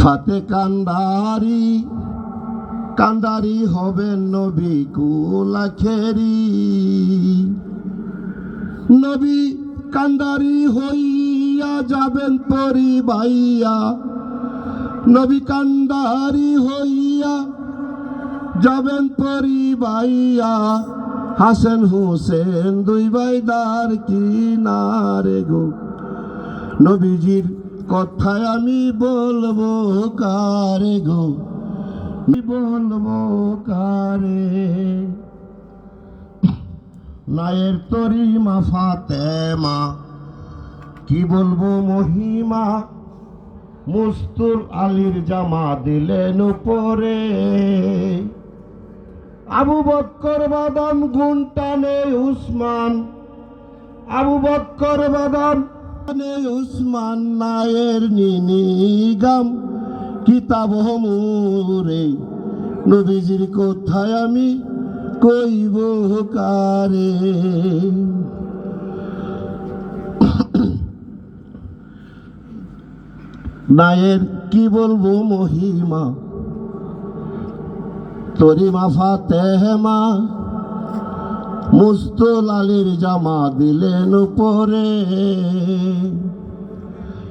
ফাতে কান্দারি কান্দারি হবেন নবী কুলাখেরি নবী কান্দারি হইয়া যাবেন পরি ভাইয়া নবী কান্দারি হইয়া যাবেন পরি ভাইয়া হাসান হুসেন দুই ভাইদার কিনারে গো নবীজির কথায় আমি বলবো কারে গো বলবো কারে নায়ের তরি মা ফাতেমা কি বলবো মহিমা মুস্তুর আলীর জামা দিলেন উপরে আবু বক্কর বাদাম গুনটানে উসমান আবু বক্কর বাদাম উসমান নায়ের নিনিগাম কিতাব মুরে নবীজির কোথায় আমি কইব কারে নায়ের কি বলবো মহিমা তরি মা ফাতেমা মুস্তুল আলীর জামা দিলেন উপরে